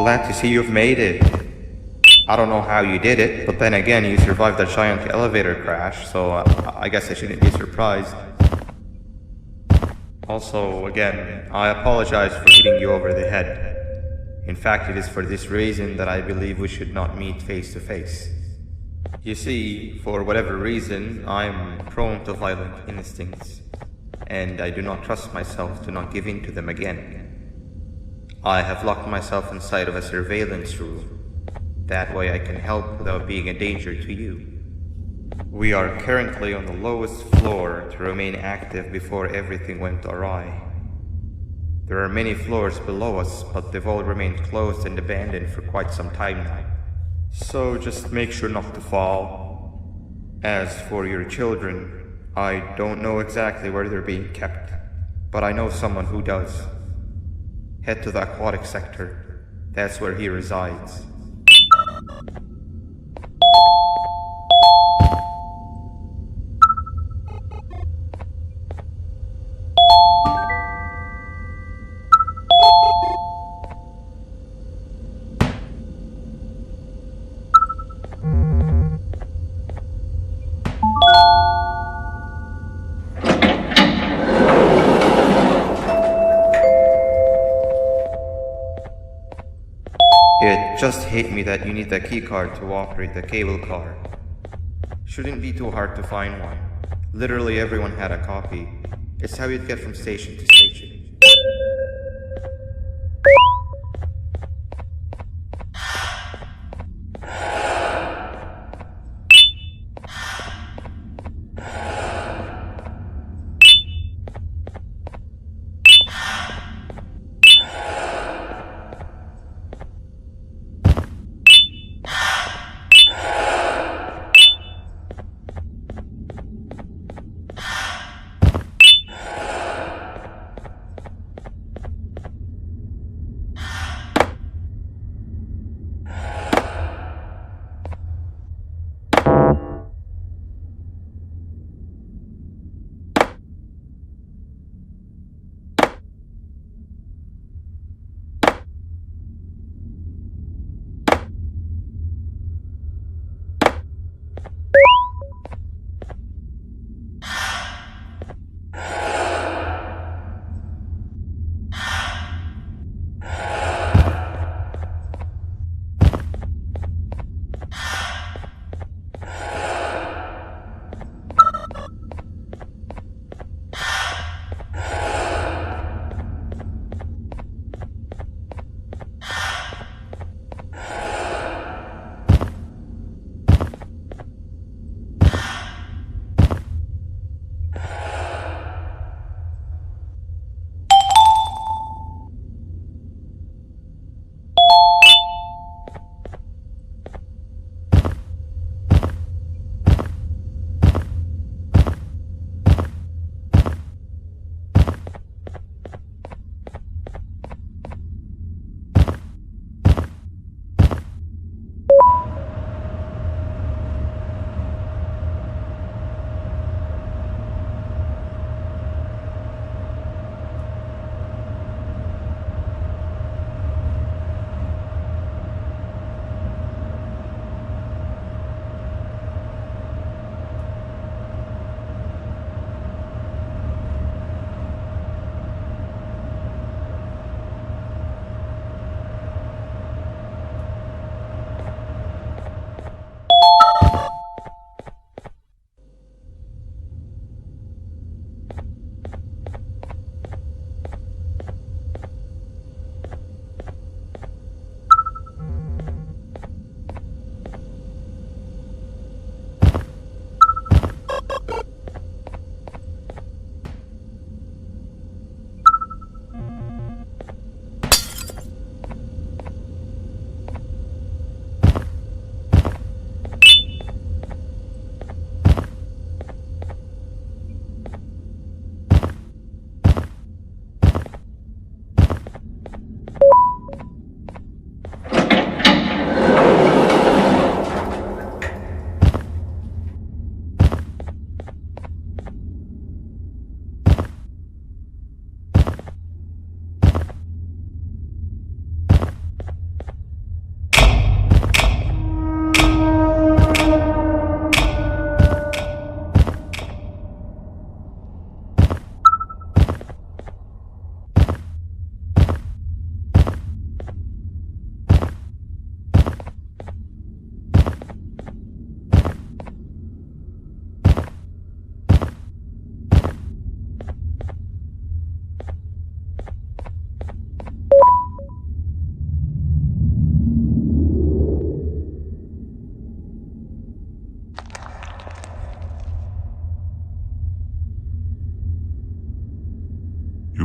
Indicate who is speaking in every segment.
Speaker 1: Glad to see you've made it. I don't know how you did it, but then again, you survived a giant elevator crash, so I guess I shouldn't be surprised. Also, again, I apologize for hitting you over the head. In fact, it is for this reason that I believe we should not meet face to face. You see, for whatever reason, I'm prone to violent instincts, and I do not trust myself to not give in to them again. I have locked myself inside of a surveillance room. That way I can help without being a danger to you. We are currently on the lowest floor to remain active before everything went awry. There are many floors below us, but they've all remained closed and abandoned for quite some time now. So just make sure not to fall. As for your children, I don't know exactly where they're being kept, but I know someone who does. Head to the aquatic sector. That's where he resides. It just hit me that you need the keycard to operate the cable car. Shouldn't be too hard to find one. Literally everyone had a copy. It's how you'd get from station to station.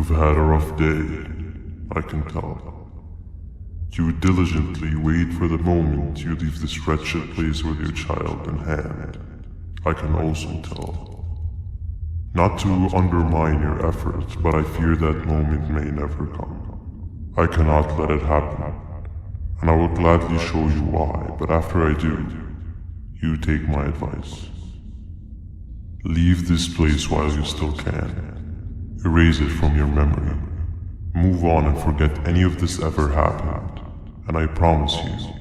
Speaker 2: You've had a rough day, I can tell. You diligently wait for the moment you leave this wretched place with your child in hand. I can also tell. Not to undermine your efforts, but I fear that moment may never come. I cannot let it happen, and I will gladly show you why, but after I do, you take my advice. Leave this place while you still can. Erase it from your memory. Move on and forget any of this ever happened, and I promise you,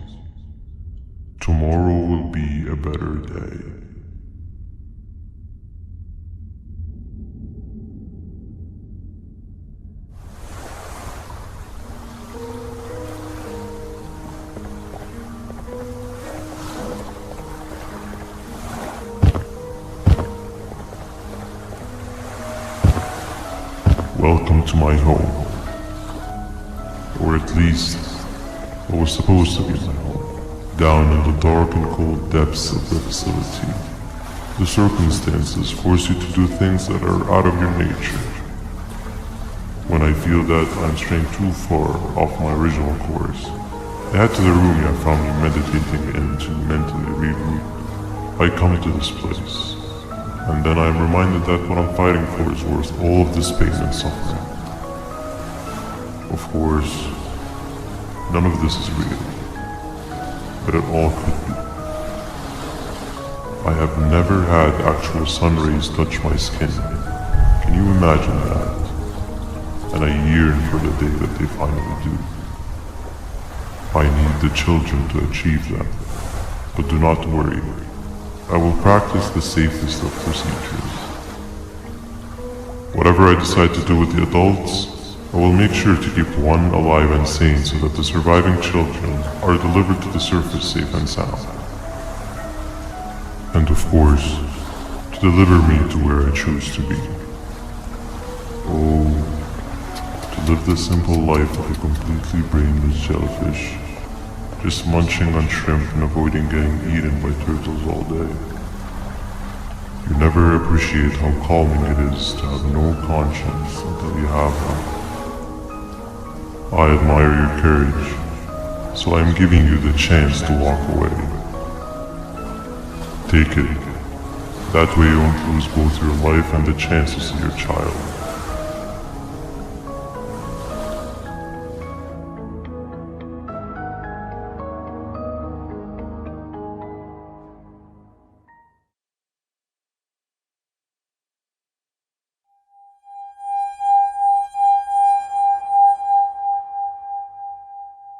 Speaker 2: tomorrow will be a better day. Welcome to my home. Or at least, what was supposed to be my home. Down in the dark and cold depths of the facility, the circumstances force you to do things that are out of your nature. When I feel that I'm straying too far off my original course, I head to the room I found you meditating in to mentally regroup. I come to this place, and then I am reminded that what I'm fighting for is worth all of this pain and suffering. Of course, none of this is real, but it all could be. I have never had actual sun rays touch my skin. Can you imagine that? And I yearn for the day that they finally do. I need the children to achieve that, but do not worry. I will practice the safest of procedures. Whatever I decide to do with the adults, I will make sure to keep one alive and sane so that the surviving children are delivered to the surface safe and sound. And of course, to deliver me to where I choose to be. Oh, to live the simple life of a completely brainless jellyfish, just munching on shrimp and avoiding getting eaten by turtles all day. You never appreciate how calming it is to have no conscience until you have one. I admire your courage, so I am giving you the chance to walk away. Take it. That way you won't lose both your life and the chances of your child.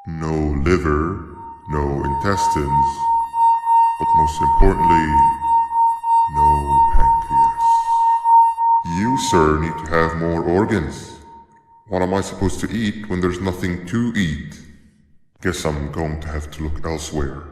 Speaker 3: No liver, no intestines, but most importantly, no pancreas. You, sir, need to have more organs. What am I supposed to eat when there's nothing to eat? Guess I'm going to have to look elsewhere.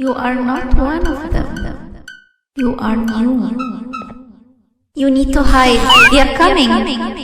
Speaker 4: You are not one of them. You are new. You need to hide. They are coming.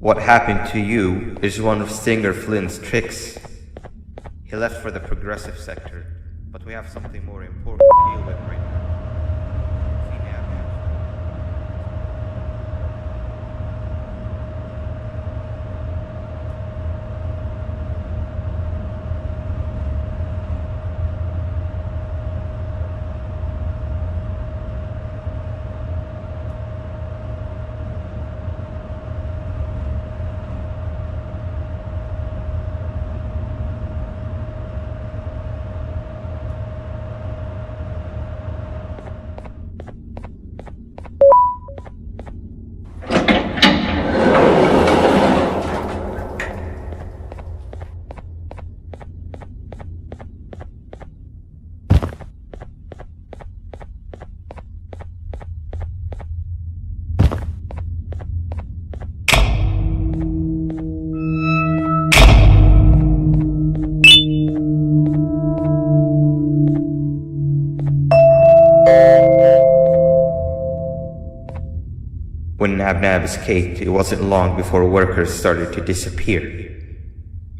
Speaker 1: What happened to you is one of Stinger Flynn's tricks. He left for the progressive sector, but we have something more important to deal with right now. When Nab escaped, it wasn't long before workers started to disappear.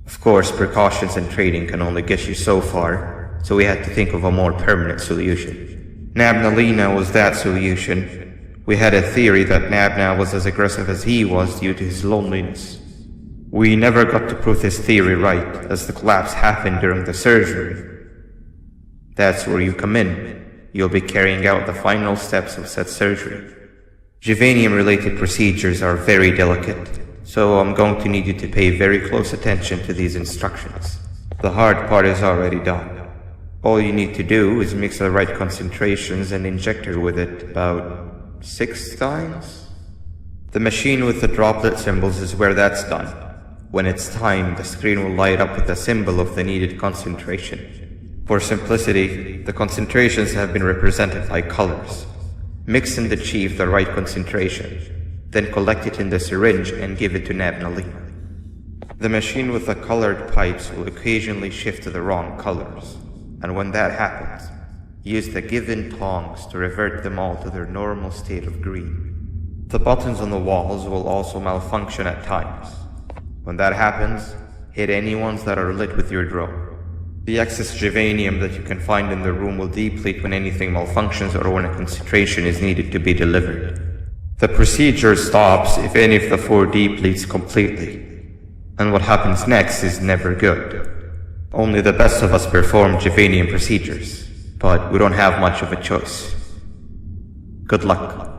Speaker 1: Of course, precautions and trading can only get you so far, so we had to think of a more permanent solution. Nabnalina was that solution. We had a theory that Nabna was as aggressive as he was due to his loneliness. We never got to prove this theory right, as the collapse happened during the surgery. That's where you come in. You'll be carrying out the final steps of said surgery. Juvanium-related procedures are very delicate, so I'm going to need you to pay very close attention to these instructions. The hard part is already done. All you need to do is mix the right concentrations and inject her with it about 6 times. The machine with the droplet symbols is where that's done. When it's time, the screen will light up with a symbol of the needed concentration. For simplicity, the concentrations have been represented by colors. Mix and achieve the right concentration, then collect it in the syringe and give it to Nabna Limay. The machine with the colored pipes will occasionally shift to the wrong colors, and when that happens, use the given tongs to revert them all to their normal state of green. The buttons on the walls will also malfunction at times. When that happens, hit any ones that are lit with your drone. The excess germanium that you can find in the room will deplete when anything malfunctions or when a concentration is needed to be delivered. The procedure stops if any of the 4 depletes completely. And what happens next is never good. Only the best of us perform germanium procedures, but we don't have much of a choice. Good luck.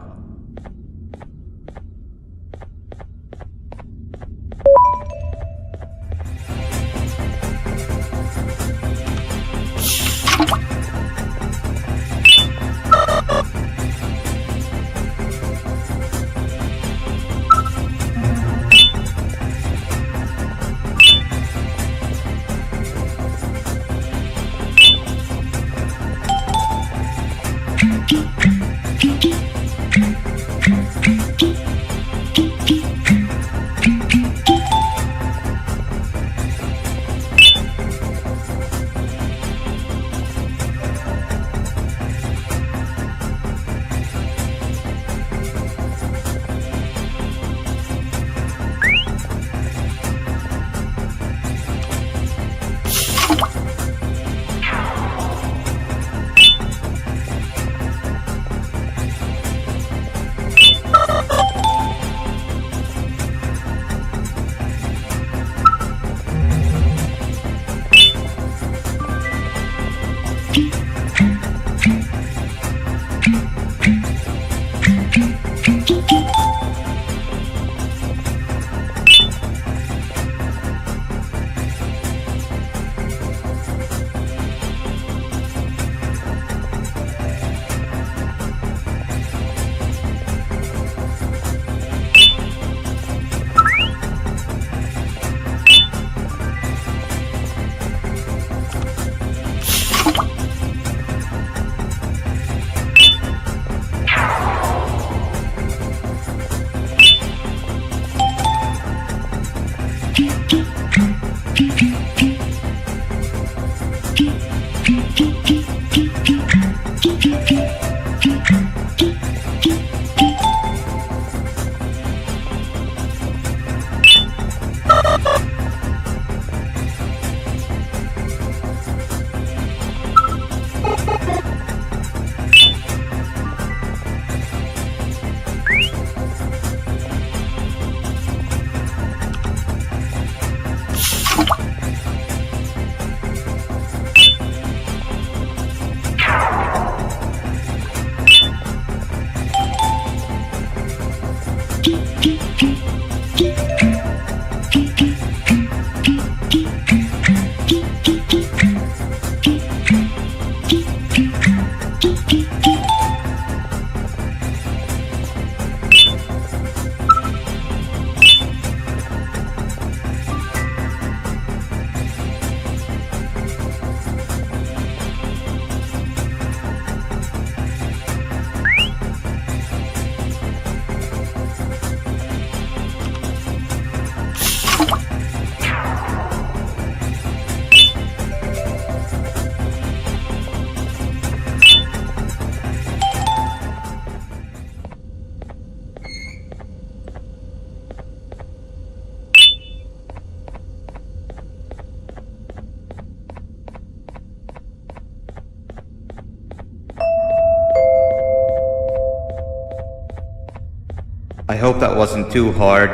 Speaker 1: I hope that wasn't too hard.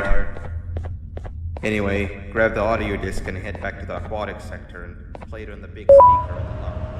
Speaker 1: Anyway, grab the audio disc and head back to the aquatic sector and play it on the big speaker in the lobby.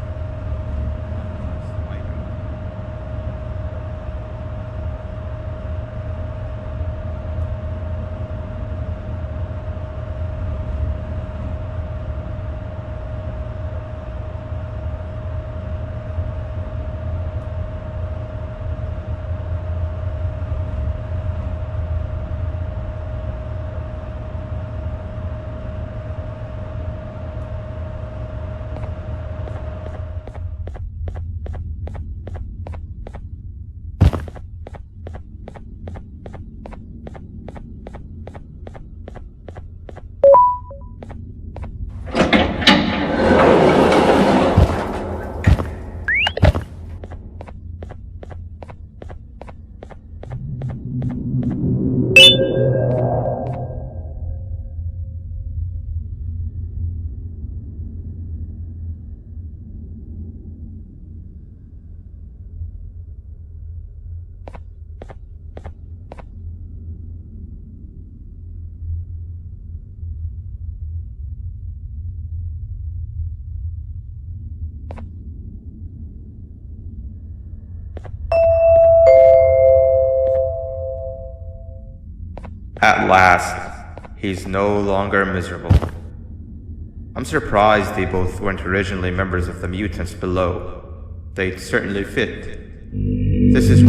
Speaker 1: At last, he's no longer miserable. I'm surprised they both weren't originally members of the mutants below. They'd certainly fit. This is...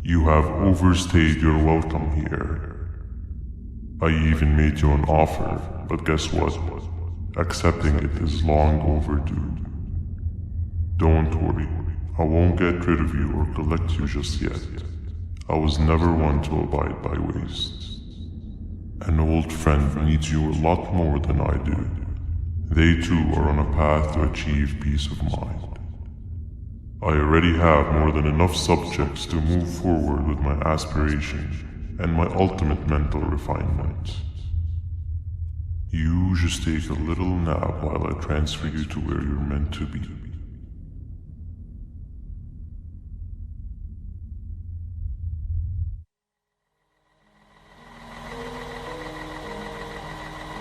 Speaker 2: You have overstayed your welcome here. I even made you an offer, but guess what? Accepting it is long overdue. Don't worry, I won't get rid of you or collect you just yet. I was never one to abide by waste. An old friend needs you a lot more than I do. They too are on a path to achieve peace of mind. I already have more than enough subjects to move forward with my aspiration and my ultimate mental refinement. You just take a little nap while I transfer you to where you're meant to be.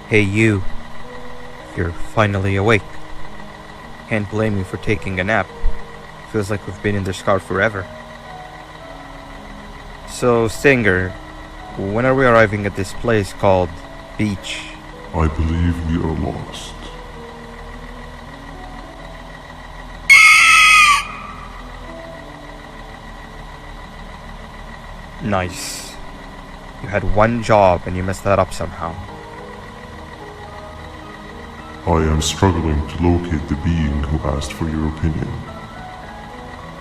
Speaker 1: Hey you. You're finally awake. Can't blame you for taking a nap. Feels like we've been in this car forever. So, Stinger, when are we arriving at this place called Beach?
Speaker 2: I believe we are lost.
Speaker 1: Nice. You had one job and you messed that up somehow.
Speaker 2: I am struggling to locate the being who asked for your opinion.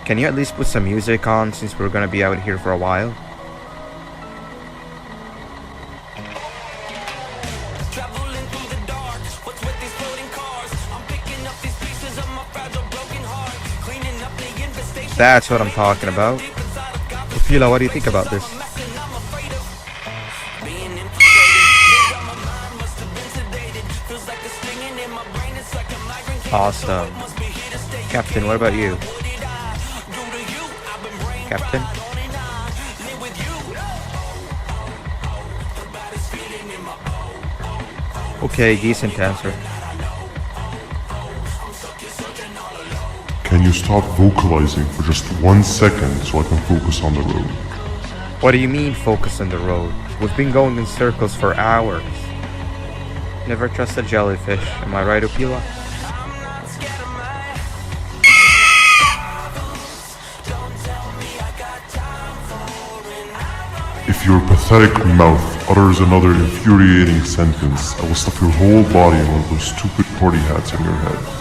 Speaker 1: Can you at least put some music on since we're gonna be out here for a while? That's what I'm talking about. Opila, what do you think about this? Awesome. Captain, what about you? Captain? Okay, decent answer.
Speaker 2: Can you stop vocalizing for just 1 second so I can focus on the road?
Speaker 1: What do you mean focus on the road? We've been going in circles for hours. Never trust a jellyfish, am I right, Opila?
Speaker 2: If your pathetic mouth utters another infuriating sentence, I will stuff your whole body in one of those stupid party hats in your head.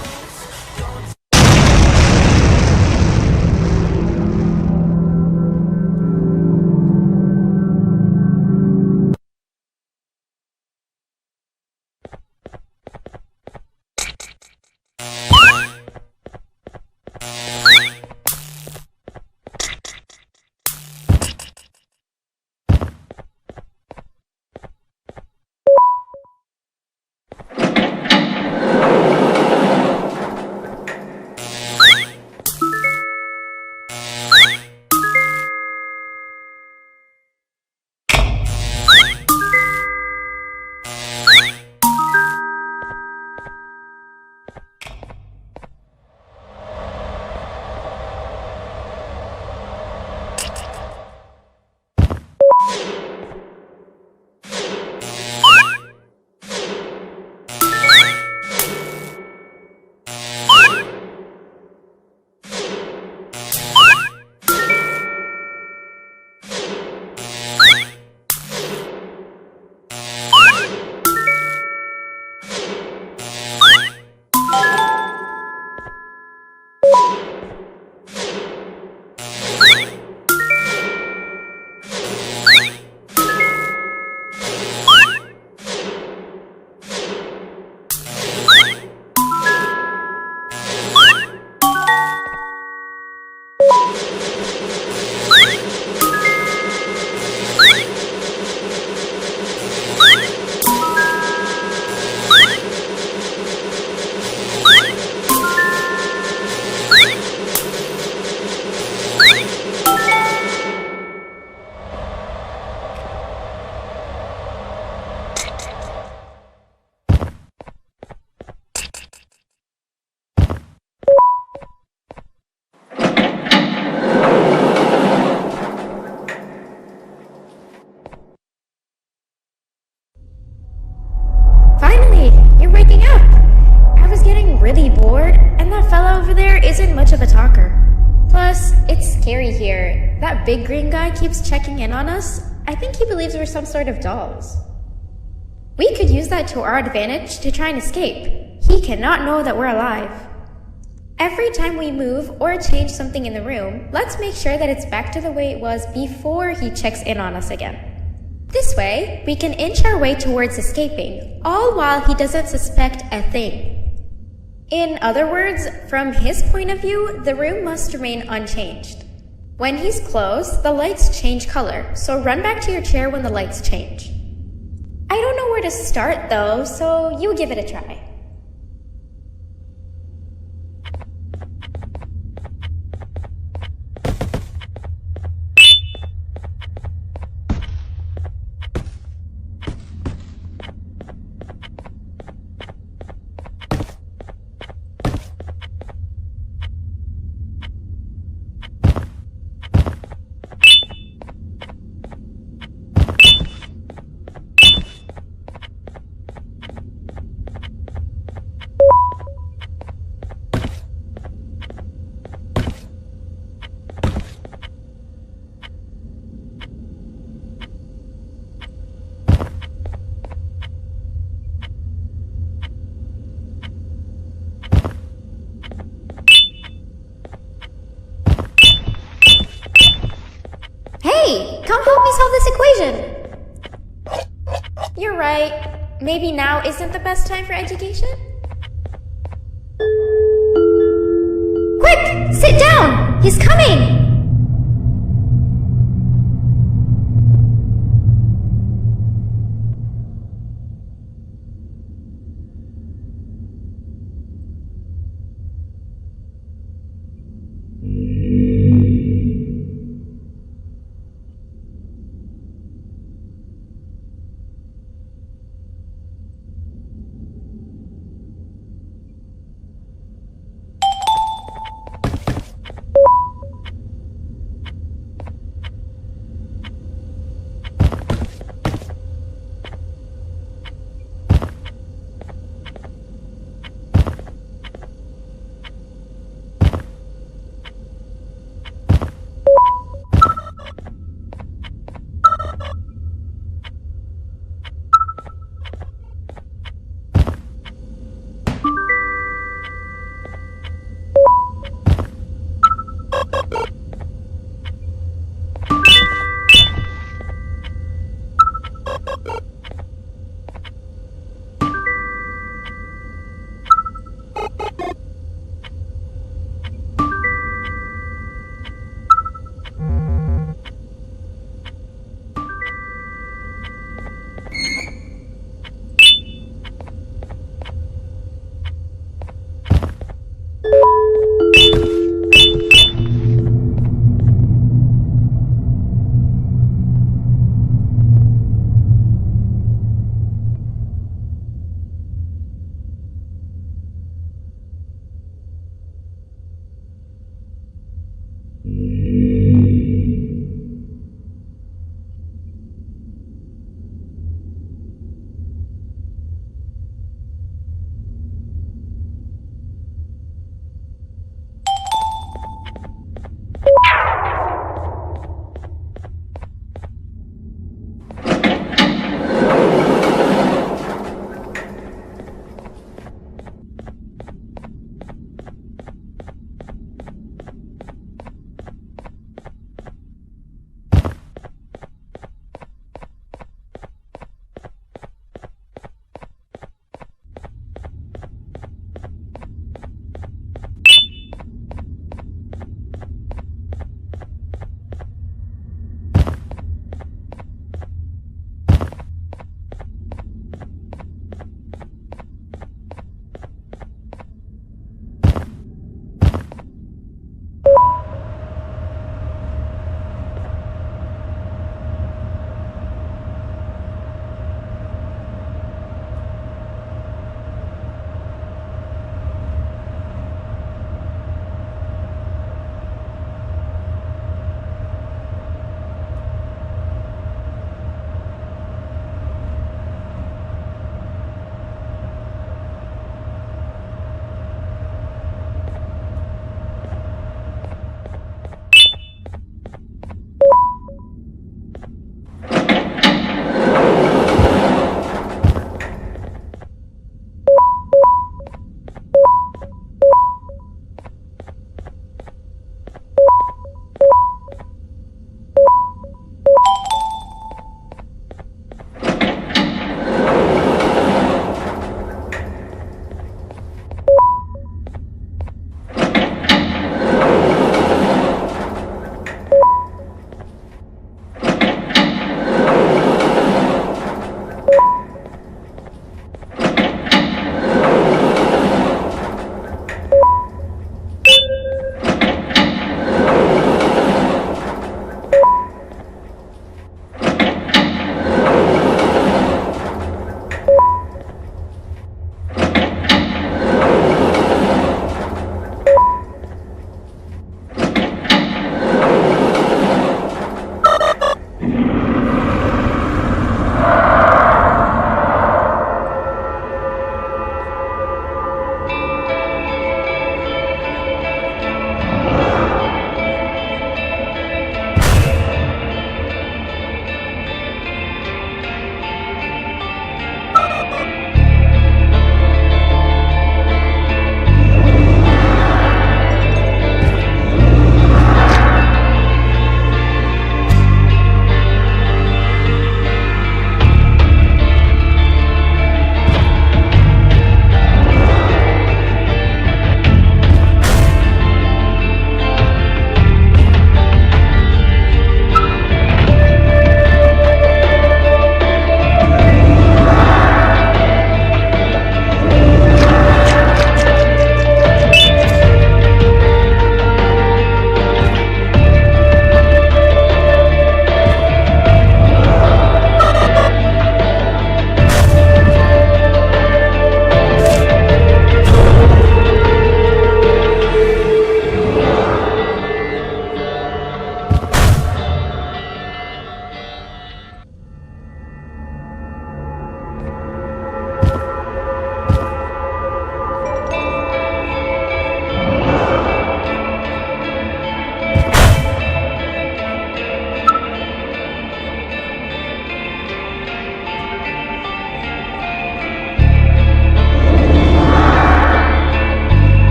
Speaker 5: fella over there isn't much of a talker. Plus, it's scary here. That big green guy keeps checking in on us. I think he believes we're some sort of dolls. We could use that to our advantage to try and escape. He cannot know that we're alive. Every time we move or change something in the room, let's make sure that it's back to the way it was before he checks in on us again. This way, we can inch our way towards escaping, all while he doesn't suspect a thing. In other words, from his point of view, the room must remain unchanged. When he's close, the lights change color, so run back to your chair when the lights change. I don't know where to start though, so you give it a try. Hey, come help me solve this equation! You're right. Maybe now isn't the best time for education? Quick! Sit down! He's coming!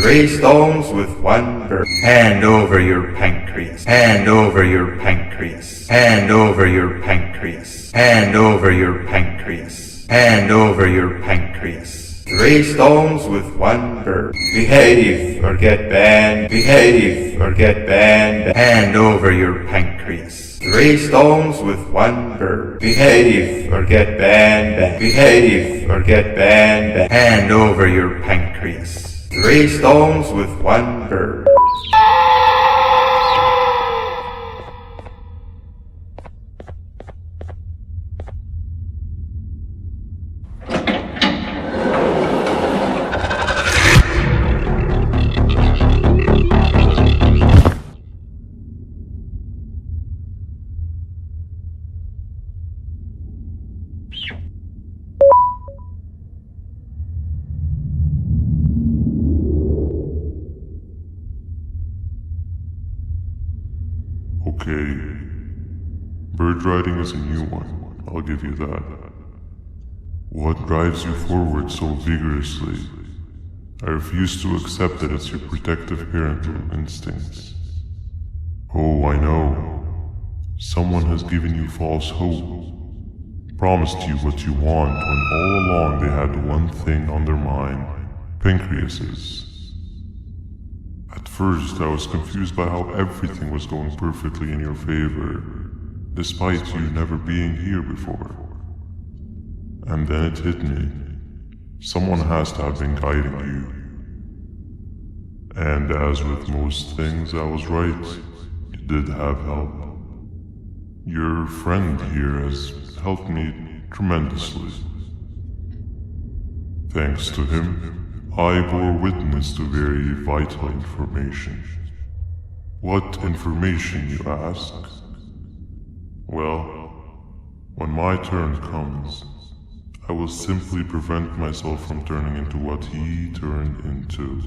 Speaker 1: 3 stones with 1 bird. Hand over your pancreas. Hand over your pancreas. Hand over your pancreas. Hand over your pancreas. Hand over your pancreas. 3 stones with 1 bird. Behave or get banned. Behave or get banned. Hand over your pancreas. 3 stones with 1 bird. Behave or get banned. Behave or get banned. Hand over your pancreas. 3 stones with 1 bird.
Speaker 2: Okay. Bird riding is a new one, I'll give you that. What drives you forward so vigorously? I refuse to accept that it's your protective parental instincts. Oh, I know. Someone has given you false hope. Promised you what you want when all along they had one thing on their mind. Pancreases. At first, I was confused by how everything was going perfectly in your favor, despite you never being here before. And then it hit me. Someone has to have been guiding you. And as with most things, I was right. You did have help. Your friend here has helped me tremendously. Thanks to him, I bore witness to very vital information. What information, you ask? Well, when my turn comes, I will simply prevent myself from turning into what he turned into.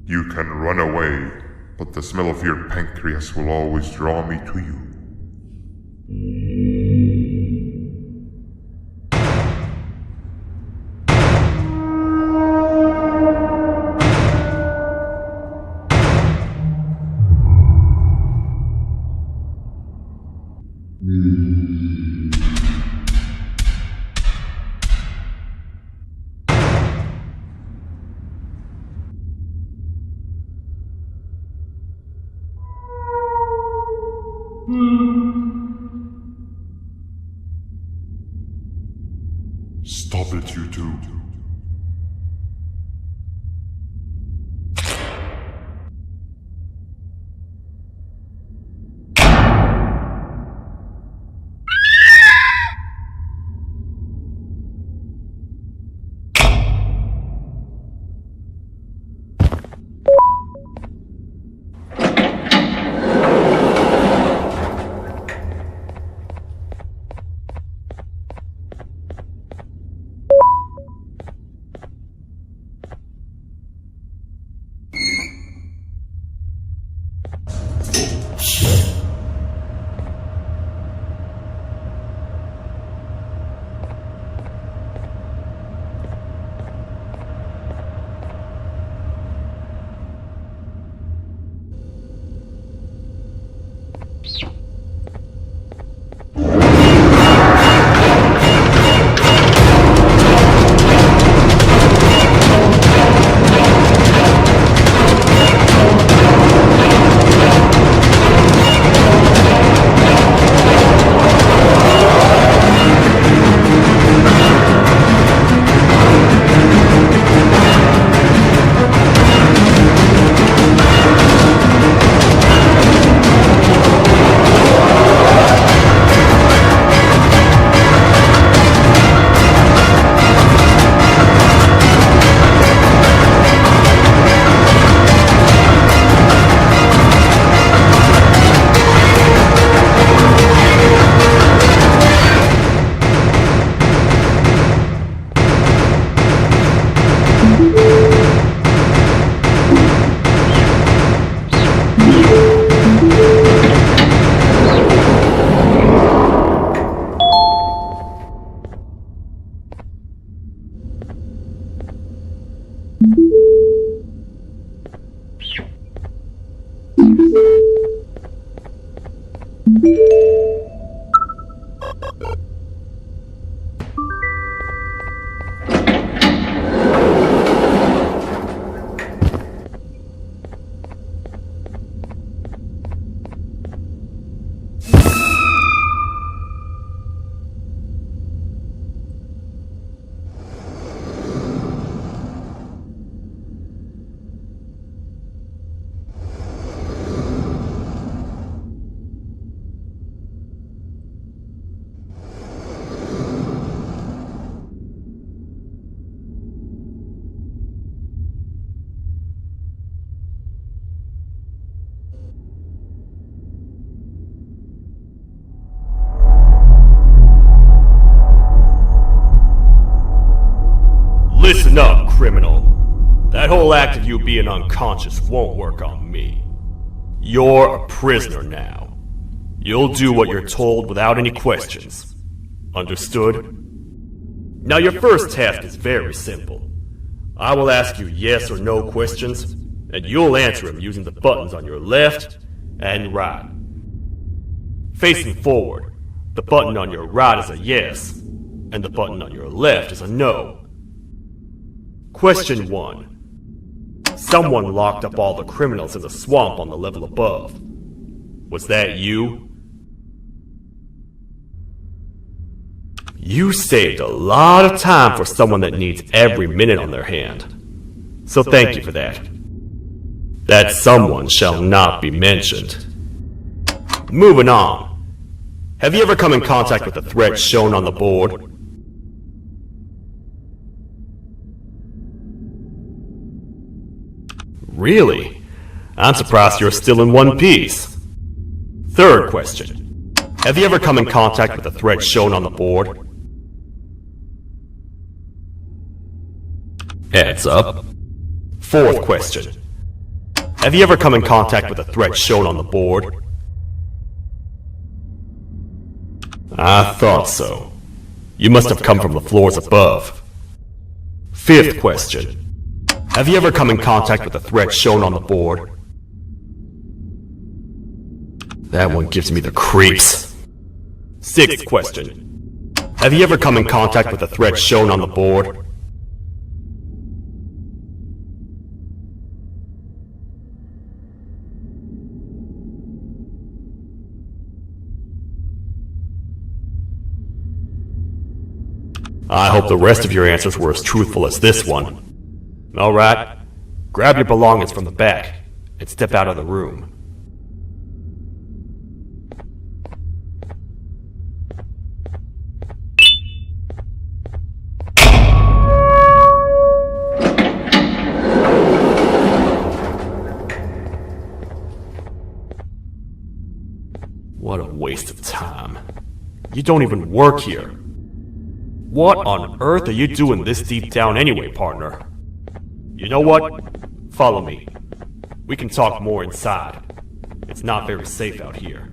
Speaker 3: You can run away, but the smell of your pancreas will always draw me to you.
Speaker 2: Stop it, you two.
Speaker 6: Listen up, criminal. That whole act of you being unconscious won't work on me. You're a prisoner now. You'll do what you're told without any questions. Understood? Now your first task is very simple. I will ask you yes or no questions, and you'll answer them using the buttons on your left and right. Facing forward, the button on your right is a yes, and the button on your left is a no. Question 1. Someone locked up all the criminals in the swamp on the level above. Was that you? You saved a lot of time for someone that needs every minute on their hand. So thank you for that. That someone shall not be mentioned. Moving on. Have you ever come in contact with the threat shown on the board? Really? I'm surprised you're still in one piece. Third question. Have you ever come in contact with the threat shown on the board? Heads up. Fourth question. Have you ever come in contact with the threat shown on the board? I thought so. You must have come from the floors above. Fifth question. Have you ever come in contact with the threat shown on the board? That one gives me the creeps. Sixth question. Have you ever come in contact with the threat shown on the board? I hope the rest of your answers were as truthful as this one. Alright, grab your belongings from the back and step out of the room. What a waste of time. You don't even work here. What on earth are you doing this deep down anyway, partner? You know what? Follow me. We can talk more inside. It's not very safe out here.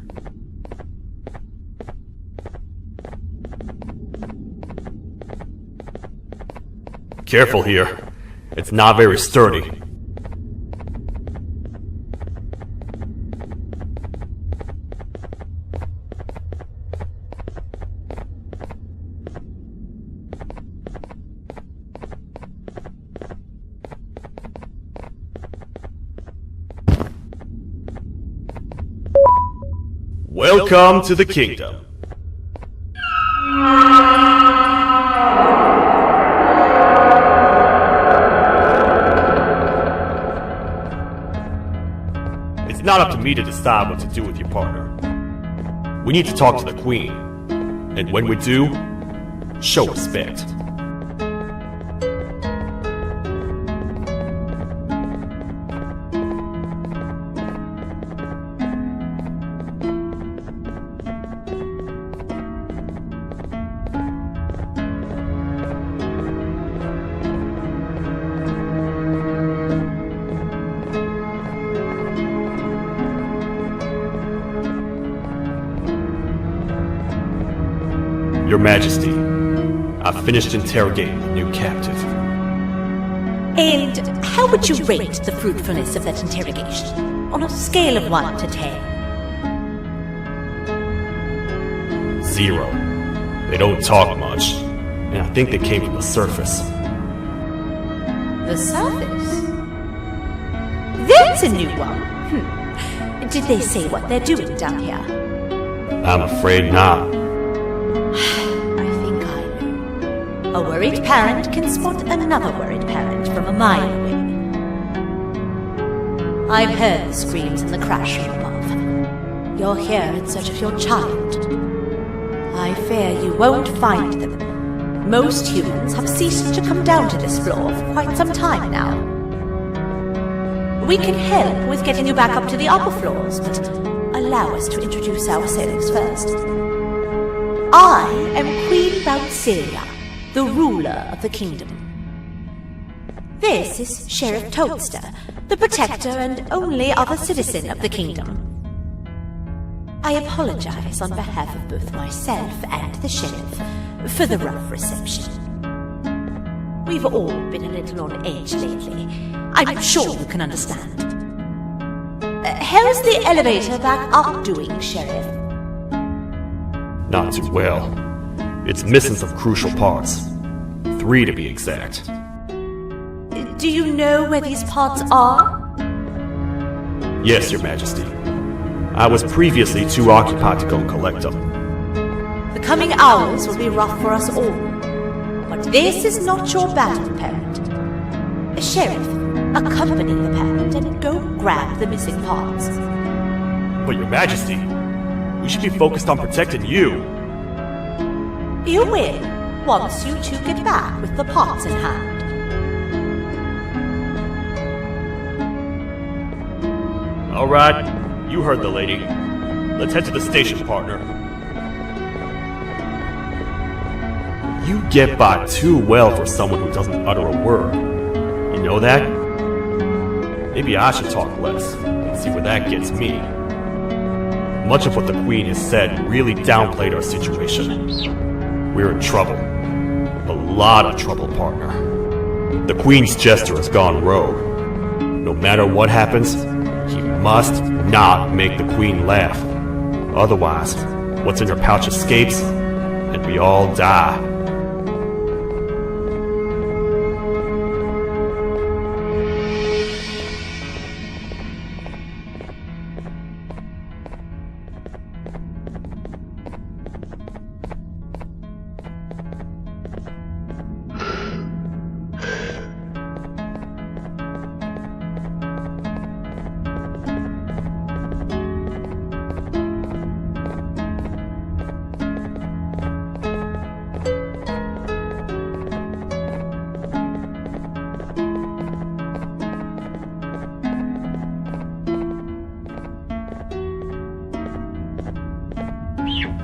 Speaker 6: Careful here. It's not very sturdy. Welcome to the kingdom. It's not up to me to decide what to do with your partner. We need to talk to the queen. And when we do, show respect. Your Majesty, I've finished interrogating the new captive.
Speaker 7: And how would you rate the fruitfulness of that interrogation? On a scale of 1 to 10.
Speaker 6: 0. They don't talk much, and I think they came from the surface.
Speaker 7: The surface? That's a new one. Did they say what they're doing down here?
Speaker 6: I'm afraid not.
Speaker 7: I think I know. A worried parent can spot another worried parent from a mile away. I've heard the screams and the crash from above. You're here in search of your child. I fear you won't find them. Most humans have ceased to come down to this floor for quite some time now. We can help with getting you back up to the upper floors, but allow us to introduce ourselves first. I am Queen Boutsilia, the ruler of the kingdom. This is Sheriff Toadster, the protector and only other citizen of the kingdom. I apologize on behalf of both myself and the sheriff for the rough reception. We've all been a little on edge lately. I'm sure you can understand. How's the elevator back up doing, Sheriff?
Speaker 6: Not too well. It's missing some crucial parts. 3 to be exact.
Speaker 7: Do you know where these parts are?
Speaker 6: Yes, Your Majesty. I was previously too occupied to go and collect them.
Speaker 7: The coming hours will be rough for us all. But this is not your battle, parent. Sheriff, accompany the parent and go grab the missing parts.
Speaker 6: But Your Majesty, we should be focused on protecting you.
Speaker 7: You will, once you two get back with the parts in hand.
Speaker 6: Alright, you heard the lady. Let's head to the station, partner. You get by too well for someone who doesn't utter a word. You know that? Maybe I should talk less and see where that gets me. Much of what the Queen has said really downplayed our situation. We're in trouble. A lot of trouble, partner. The Queen's jester has gone rogue. No matter what happens, he must not make the Queen laugh. Otherwise, what's in her pouch escapes, and we all die.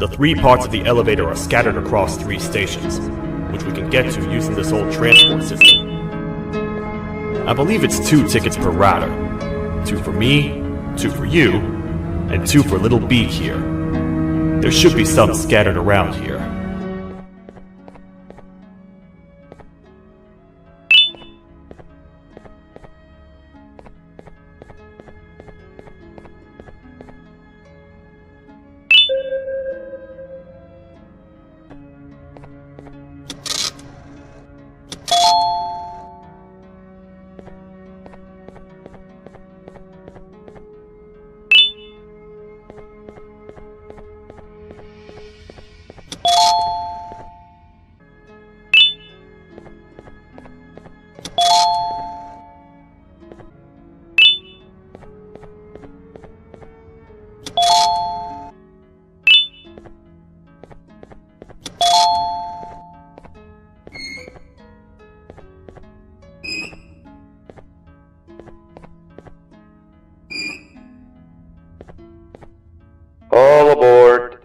Speaker 6: The 3 parts of the elevator are scattered across 3 stations, which we can get to using this old transport system. I believe it's 2 tickets per rider. 2 for me, 2 for you, and 2 for Little Beak here. There should be some scattered around here.
Speaker 1: All aboard.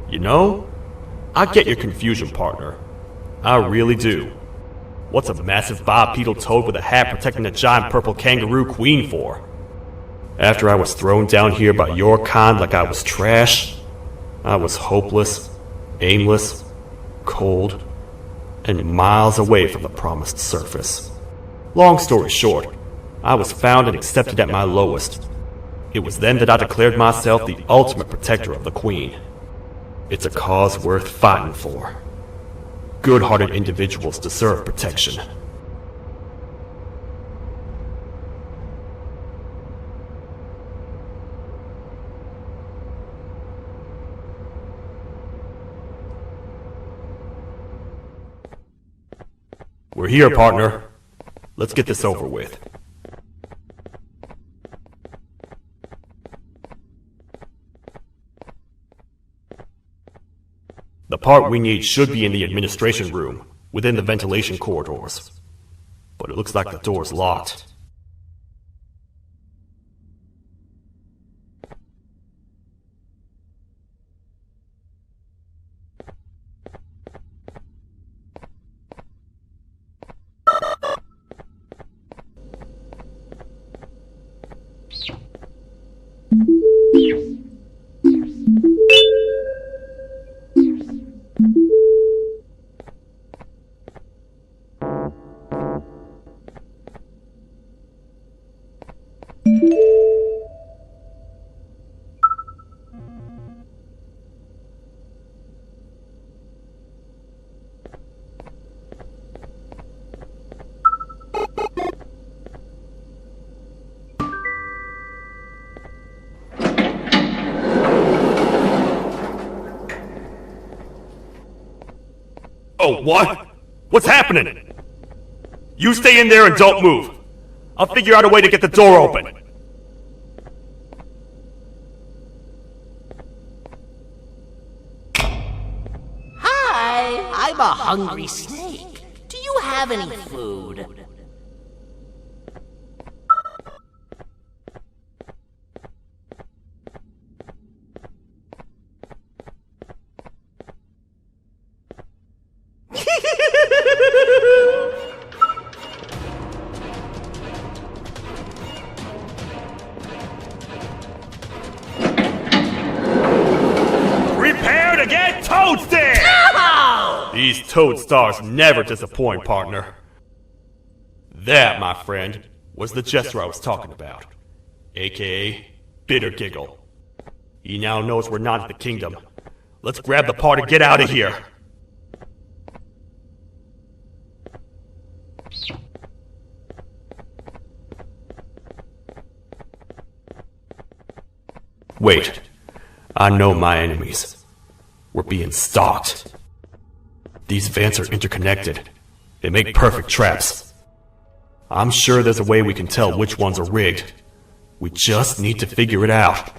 Speaker 6: You know, I get your confusion, partner. I really do. What's a massive bipedal toad with a hat protecting a giant purple kangaroo queen for? After I was thrown down here by your kind like I was trash, I was hopeless, aimless, cold, and miles away from the promised surface. Long story short, I was found and accepted at my lowest. It was then that I declared myself the ultimate protector of the Queen. It's a cause worth fighting for. Good-hearted individuals deserve protection. We're here, partner. Let's get this over with. The part we need should be in the administration room, within the ventilation corridors. But it looks like the door's locked. Oh, what? What's happening? You stay in there and don't move. I'll figure out a way to get the door open.
Speaker 8: Hi, I'm a hungry snake. Do you have any food?
Speaker 6: Prepare to get toasted! These toad stars never disappoint, partner. That, my friend, was the jester I was talking about, aka Bitter Giggle. He now knows we're not in the kingdom. Let's grab the part and get out of here. Wait, I know my enemies. We're being stalked. These vents are interconnected. They make perfect traps. I'm sure there's a way we can tell which ones are rigged. We just need to figure it out.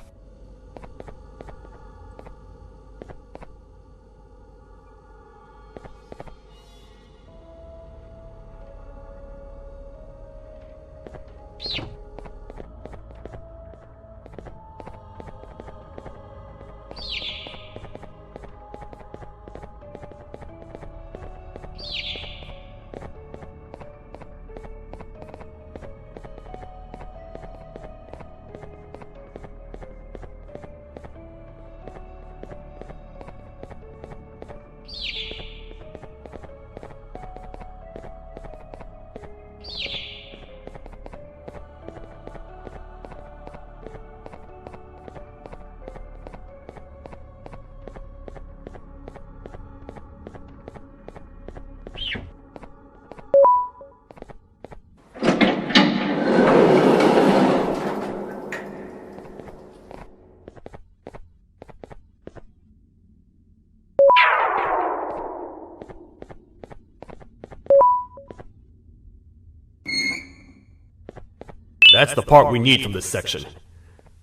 Speaker 6: That's the part we need from this section.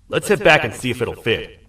Speaker 6: Let's head back and see if it'll fit.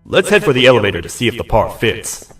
Speaker 6: Let's head for the elevator to see if the part fits.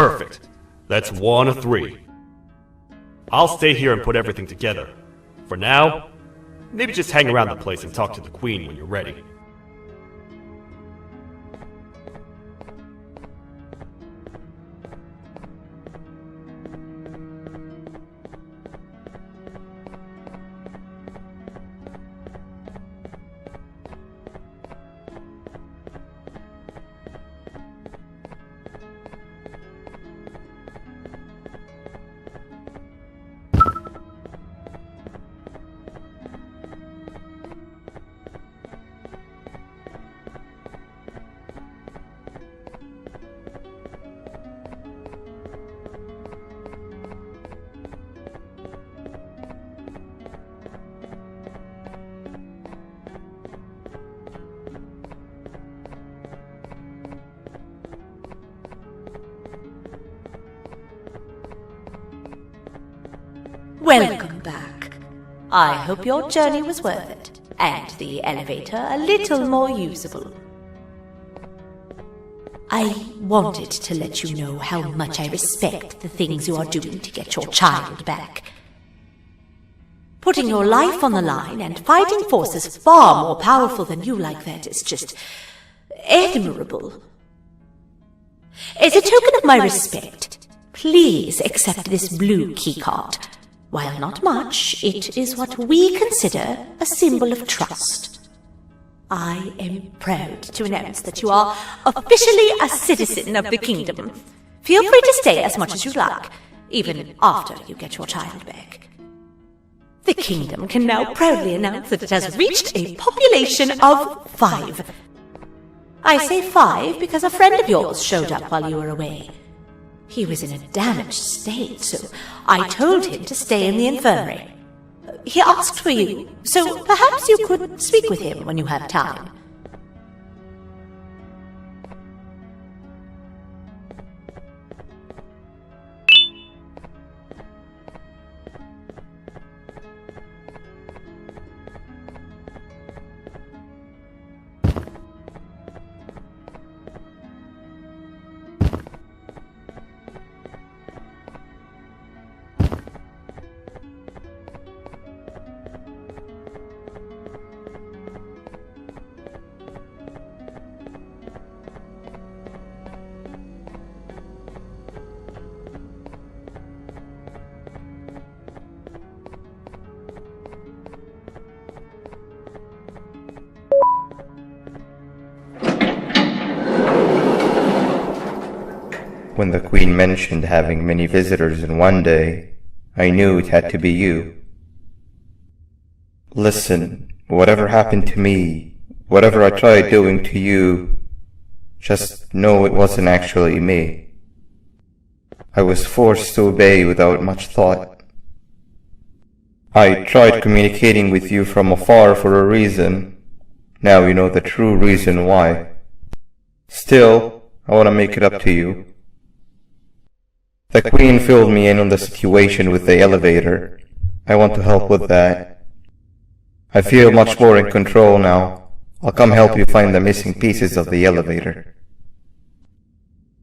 Speaker 6: Perfect. That's 1 of 3. I'll stay here and put everything together. For now, maybe just hang around the place and talk to the Queen when you're ready.
Speaker 7: Welcome back. I hope your journey was worth it, and the elevator a little more usable. I wanted to let you know how much I respect the things you are doing to get your child back. Putting your life on the line and fighting forces far more powerful than you like that is just admirable. As a token of my respect, please accept this blue keycard. While not much, it is what we consider a symbol of trust. I am proud to announce that you are officially a citizen of the kingdom. Feel free to stay as much as you like, even after you get your child back. The kingdom can now proudly announce that it has reached a population of 5. I say 5 because a friend of yours showed up while you were away. He was in a damaged state, so I told him to stay in the infirmary. he asked for you, so perhaps you could speak with him when you have time.
Speaker 1: When the Queen mentioned having many visitors in one day, I knew it had to be you. Listen, whatever happened to me, whatever I tried doing to you, just know it wasn't actually me. I was forced to obey without much thought. I tried communicating with you from afar for a reason. Now you know the true reason why. Still, I want to make it up to you. The Queen filled me in on the situation with the elevator. I want to help with that. I feel much more in control now. I'll come help you find the missing pieces of the elevator.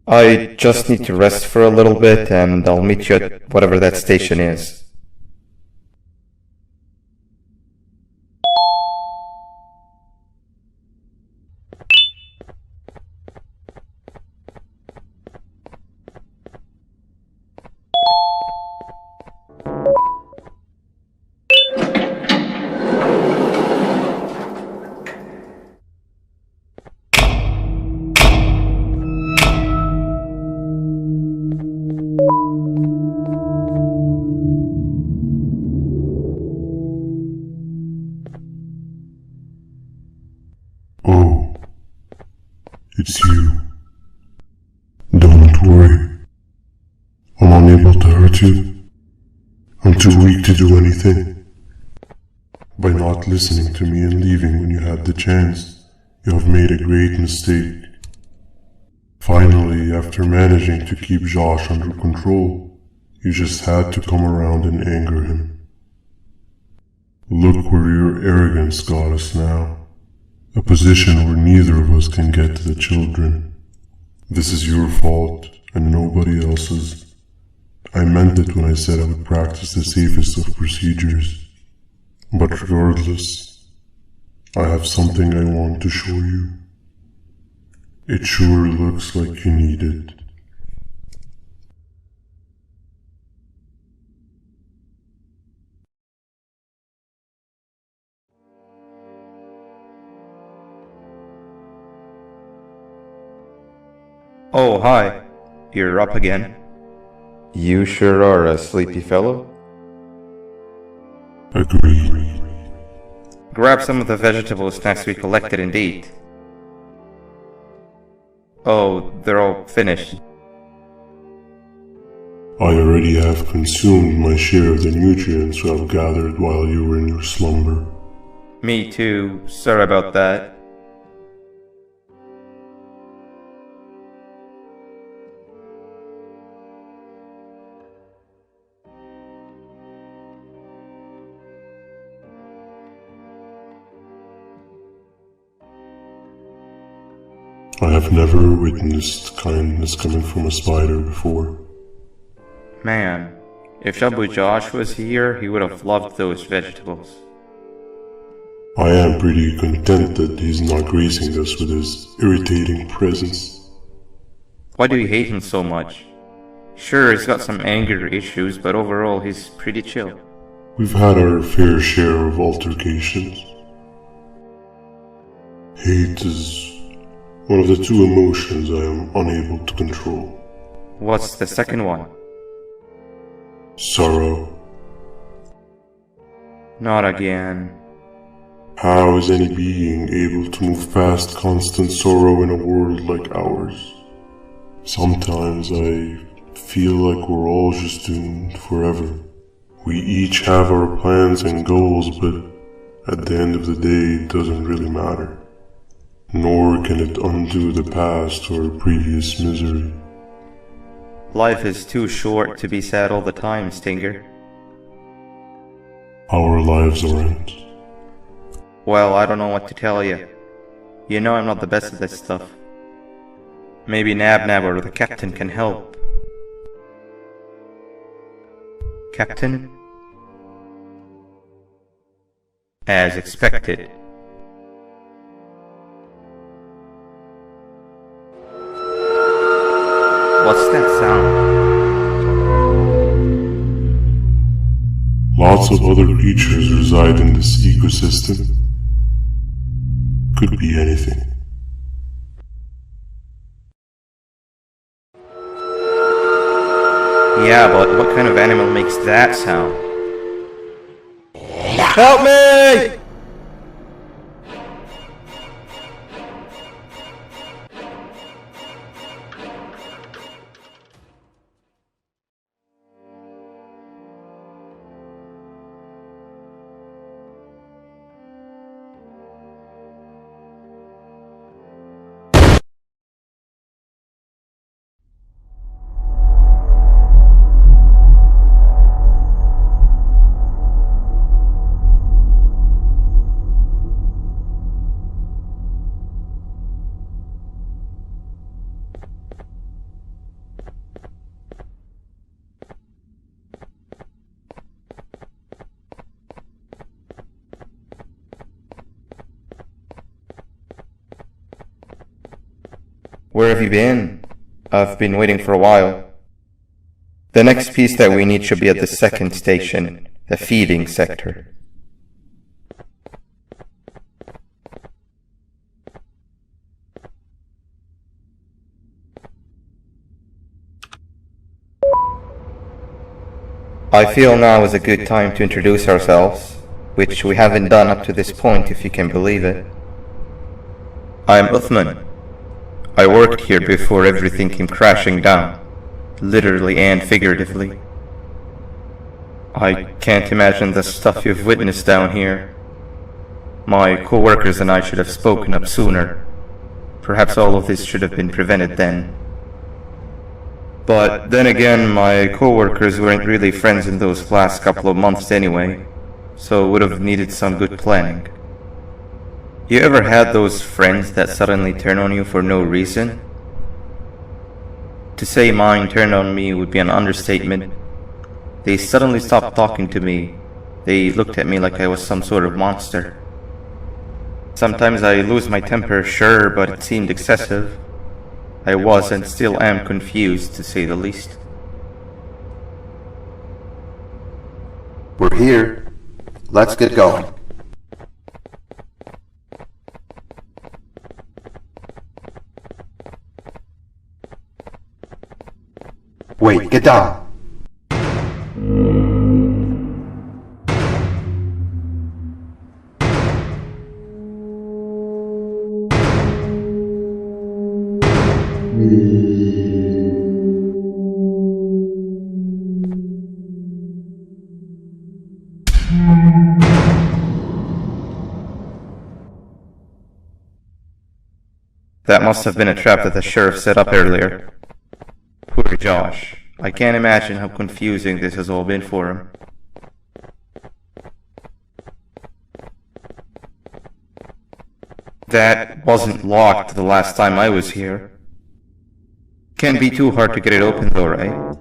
Speaker 1: I just need to rest for a little bit and I'll meet you at whatever that station is.
Speaker 2: Oh, it's you. Don't worry. I'm unable to hurt you. I'm too weak to do anything. By not listening to me and leaving when you had the chance, you have made a great mistake. Finally, after managing to keep Josh under control, you just had to come around and anger him. Look where your arrogance got us now. A position where neither of us can get to the children. This is your fault and nobody else's. I meant it when I said I would practice the safest of procedures. But regardless, I have something I want to show you. It sure looks like you need it.
Speaker 1: Oh, hi. You're up again. You sure are a sleepy fellow.
Speaker 2: Agreed.
Speaker 1: Grab some of the vegetable snacks we collected and eat. Oh, they're all finished.
Speaker 2: I already have consumed my share of the nutrients you have gathered while you were in your slumber.
Speaker 1: Me too. Sorry about that.
Speaker 2: I have never witnessed kindness coming from a spider before.
Speaker 1: Man, if Shabu Josh was here, he would have loved those vegetables.
Speaker 2: I am pretty content that he's not gracing us with his irritating presence.
Speaker 1: Why do you hate him so much? Sure, he's got some anger issues, but overall he's pretty chill.
Speaker 2: We've had our fair share of altercations. Hate is one of the two emotions I am unable to control.
Speaker 1: What's the second one?
Speaker 2: Sorrow.
Speaker 1: Not again.
Speaker 2: How is any being able to move past constant sorrow in a world like ours? Sometimes I feel like we're all just doomed forever, We each have our plans and goals, but at the end of the day, it doesn't really matter. Nor can it undo the past or previous misery.
Speaker 1: Life is too short to be sad all the time, Stinger.
Speaker 2: Our lives aren't.
Speaker 1: Well, I don't know what to tell you. You know I'm not the best at this stuff. Maybe Nab or the captain can help. Captain? As expected. What's that sound?
Speaker 2: Lots of other creatures reside in this ecosystem. Could be anything.
Speaker 1: Yeah, but what kind of animal makes that sound? Help me! Where have you been? I've been waiting for a while. The next piece that we need should be at the second station, the feeding sector. I feel now is a good time to introduce ourselves, which we haven't done up to this point, if you can believe it. I'm Uthman. I worked here before everything came crashing down, literally and figuratively. I can't imagine the stuff you've witnessed down here. My co-workers and I should have spoken up sooner. Perhaps all of this should have been prevented then. But then again, my co-workers weren't really friends in those last couple of months anyway, so would have needed some good planning. You ever had those friends that suddenly turn on you for no reason? To say mine turned on me would be an understatement. They suddenly stopped talking to me. They looked at me like I was some sort of monster. Sometimes I lose my temper, sure, but it seemed excessive. I was and still am confused, to say the least.
Speaker 9: We're here. Let's get going. Wait, get down.
Speaker 1: That must have been a trap that the sheriff set up earlier. Poor Josh. I can't imagine how confusing this has all been for him. That wasn't locked the last time I was here. Can't be too hard to get it open though, right?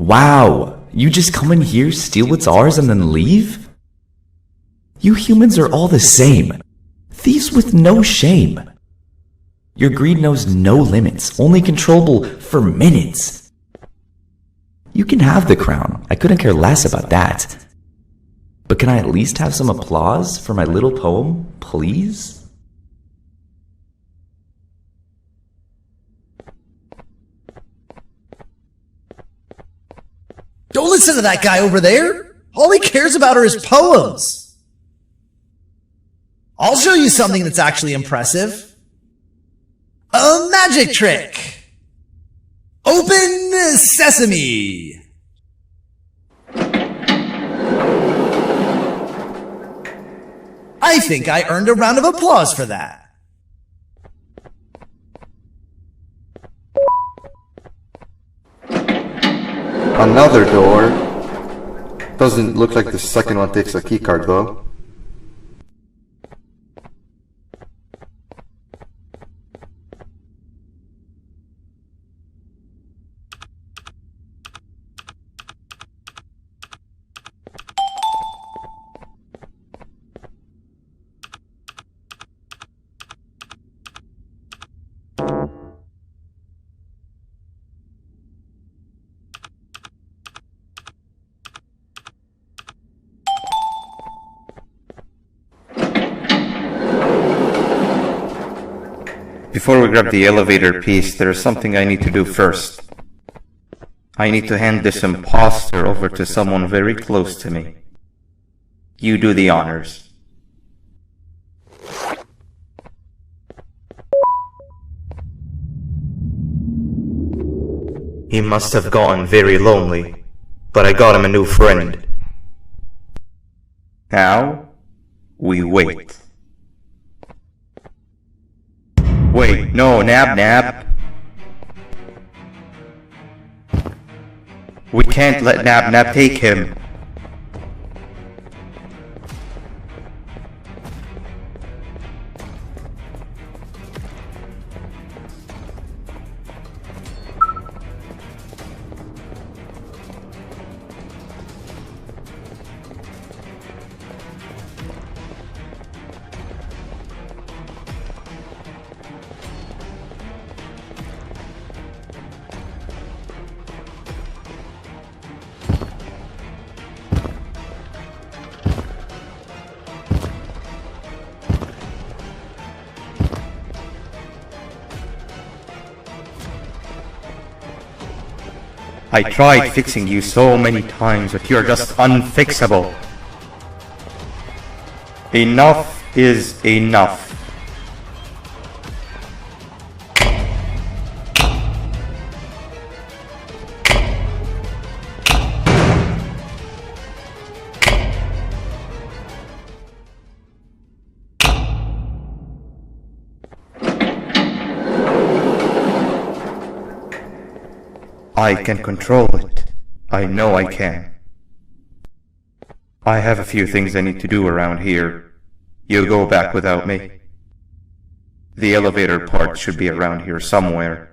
Speaker 10: Wow, you just come in here, steal what's ours, and then leave? You humans are all the same. Thieves with no shame. Your greed knows no limits, only controllable for minutes. You can have the crown, I couldn't care less about that. But can I at least have some applause for my little poem, please?
Speaker 11: Don't listen to that guy over there. All he cares about are his poems. I'll show you something that's actually impressive. A magic trick. Open sesame. I think I earned a round of applause for that.
Speaker 9: Another door. Doesn't look like the second one takes a keycard though.
Speaker 1: Before we grab the elevator piece, there is something I need to do first. I need to hand this imposter over to someone very close to me. You do the honors. He must have gotten very lonely, but I got him a new friend. Now, we wait. Wait, no, Nab. We can't let Nab take him. I tried fixing you so many times, but you're just unfixable. Enough is enough. I can control it. I know I can. I have a few things I need to do around here. You go back without me. The elevator part should be around here somewhere.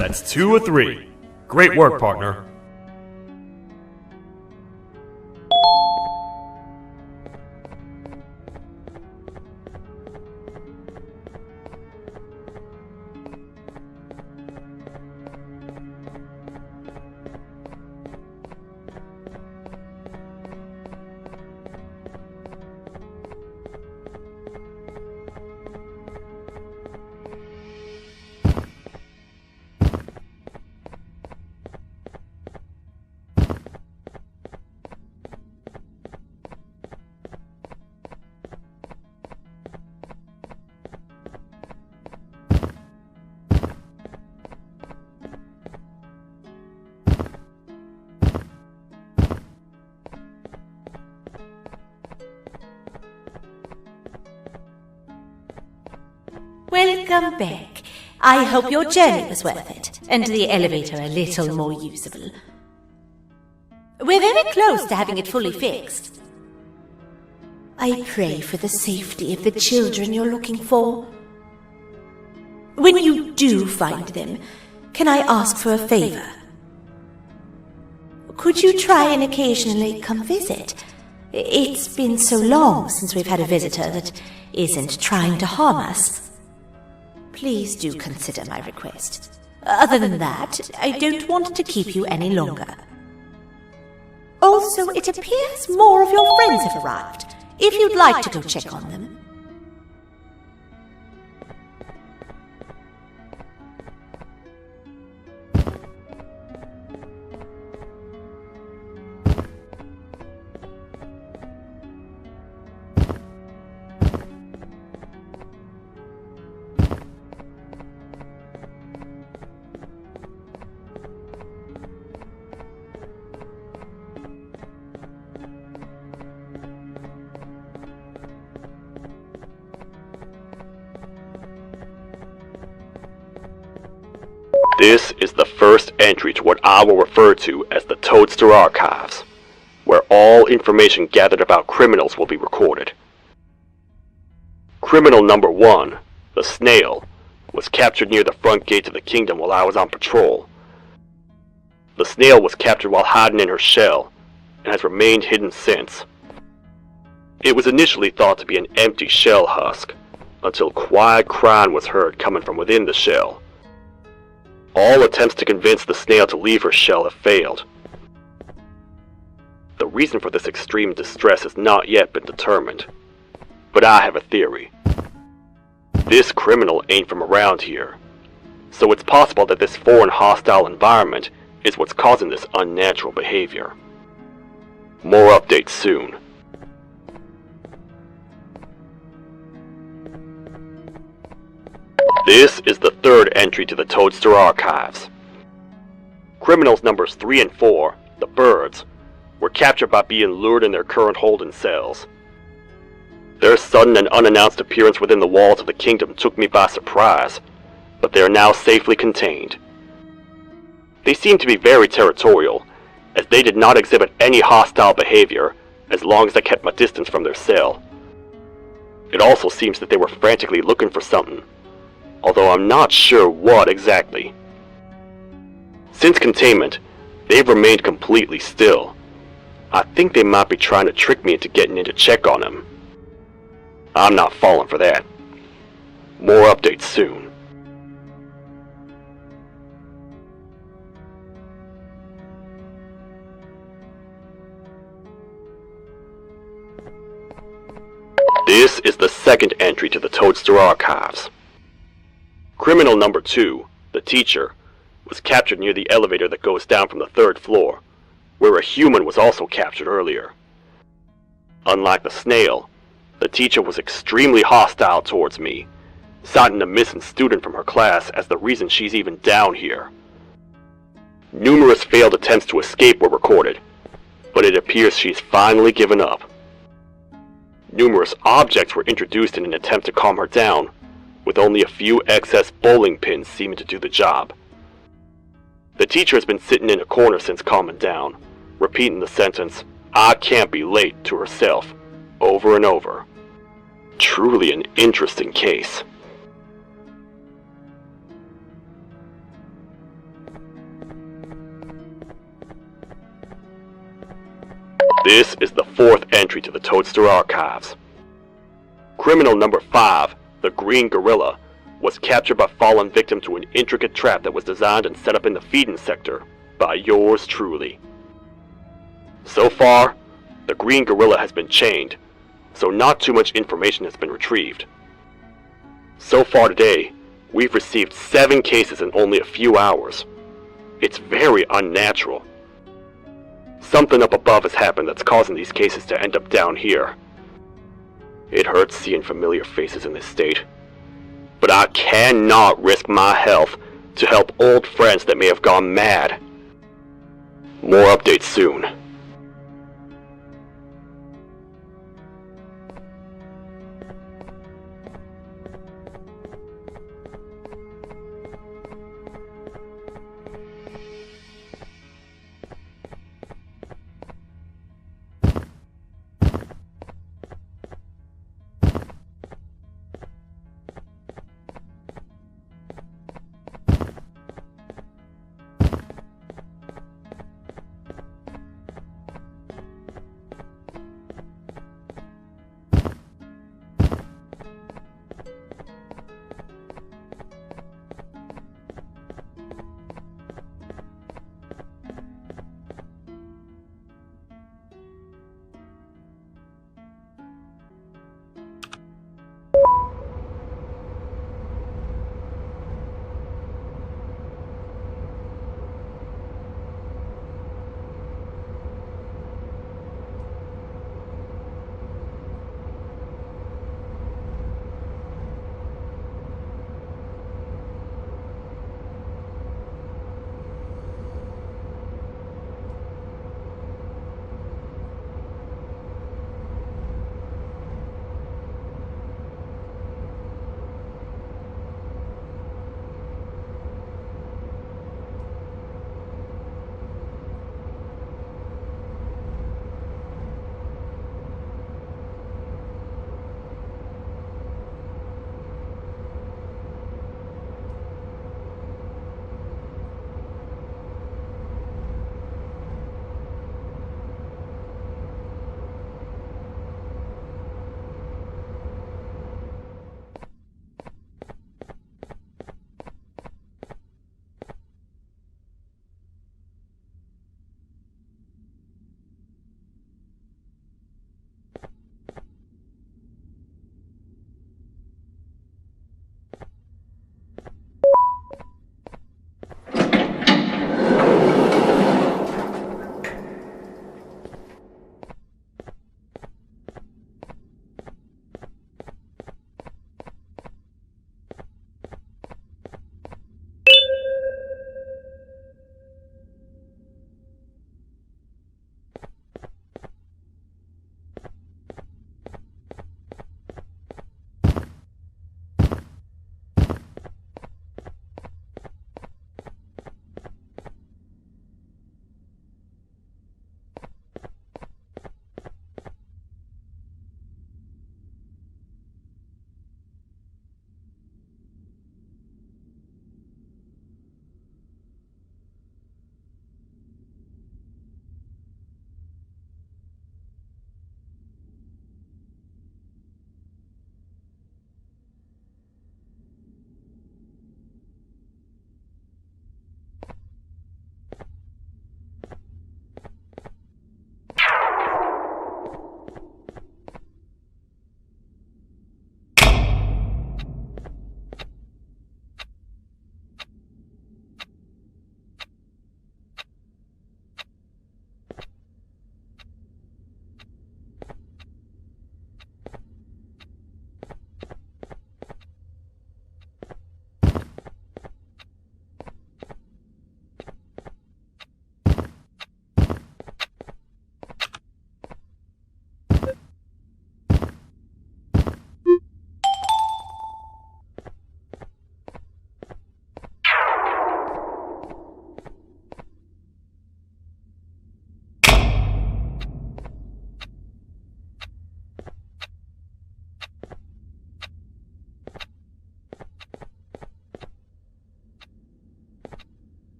Speaker 6: That's 2 or 3. Great work, partner.
Speaker 7: Welcome back. I hope your journey was worth it, and the elevator a little more usable. We're very close to having it fully fixed. I pray for the safety of the children you're looking for. When you do find them, can I ask for a favor? Could you try and occasionally come visit? It's been so long since we've had a visitor that isn't trying to harm us. Please do consider my request. Other than that, I don't want to keep you any longer. Also, it appears more of your friends have arrived, if you'd like to go check on them.
Speaker 6: This is the first entry to what I will refer to as the Toadster Archives, where all information gathered about criminals will be recorded. Criminal number 1, the Snail, was captured near the front gate of the kingdom while I was on patrol. The Snail was captured while hiding in her shell, and has remained hidden since. It was initially thought to be an empty shell husk, until quiet crying was heard coming from within the shell. All attempts to convince the Snail to leave her shell have failed. The reason for this extreme distress has not yet been determined, but I have a theory. This criminal ain't from around here, so it's possible that this foreign hostile environment is what's causing this unnatural behavior. More updates soon. This is the third entry to the Toadster Archives. Criminals numbers 3 and 4, the Birds, were captured by being lured in their current holding cells. Their sudden and unannounced appearance within the walls of the kingdom took me by surprise, but they are now safely contained. They seem to be very territorial, as they did not exhibit any hostile behavior as long as I kept my distance from their cell. It also seems that they were frantically looking for something, although I'm not sure what exactly. Since containment, they've remained completely still. I think they might be trying to trick me into getting in to check on them. I'm not falling for that. More updates soon. This is the second entry to the Toadster Archives. Criminal number 2, the Teacher, was captured near the elevator that goes down from the 3rd floor, where a human was also captured earlier. Unlike the Snail, the Teacher was extremely hostile towards me, citing a missing student from her class as the reason she's even down here. Numerous failed attempts to escape were recorded, but it appears she's finally given up. Numerous objects were introduced in an attempt to calm her down, with only a few excess bowling pins seeming to do the job. The Teacher has been sitting in a corner since calming down, repeating the sentence, "I can't be late," to herself, over and over. Truly an interesting case. This is the 4th entry to the Toadster archives. Criminal number 5, the Green Gorilla, was captured by fallen victim to an intricate trap that was designed and set up in the feeding sector by yours truly. So far, the Green Gorilla has been chained, so not too much information has been retrieved. So far today, we've received 7 cases in only a few hours. It's very unnatural. Something up above has happened that's causing these cases to end up down here. It hurts seeing familiar faces in this state, but I cannot risk my health to help old friends that may have gone mad. More updates soon.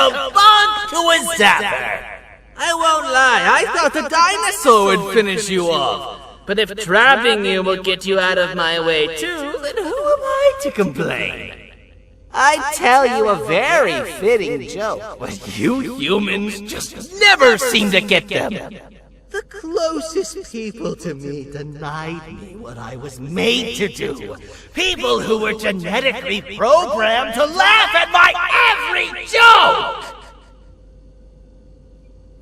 Speaker 8: Banban to a zapper. I won't lie, I thought the dinosaur would finish you off. But if trapping you will get you out of my way too, then who am I to complain? I'd tell you a very fitting joke, but you humans just never seem to get them. The closest people to me denied me what I was made to do. People who were genetically programmed to laugh at my every joke!